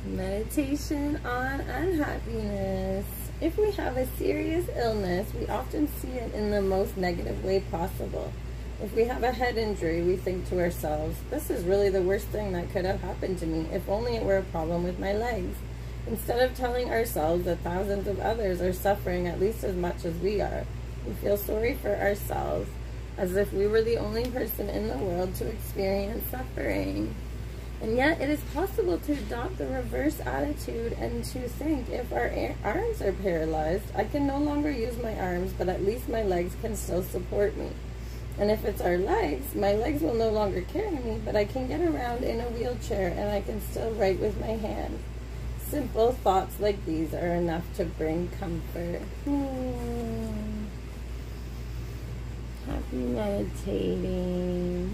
Meditation on unhappiness. If we have a serious illness, we often see it in the most negative way possible. If we have a head injury, we think to ourselves, this is really the worst thing that could have happened to me, if only it were a problem with my legs. Instead of telling ourselves that thousands of others are suffering at least as much as we are, we feel sorry for ourselves, as if we were the only person in the world to experience suffering. And yet it is possible to adopt the reverse attitude and to think, if our arms are paralyzed, I can no longer use my arms, but at least my legs can still support me. And if it's our legs, my legs will no longer carry me, but I can get around in a wheelchair and I can still write with my hands. Simple thoughts like these are enough to bring comfort. Happy meditating.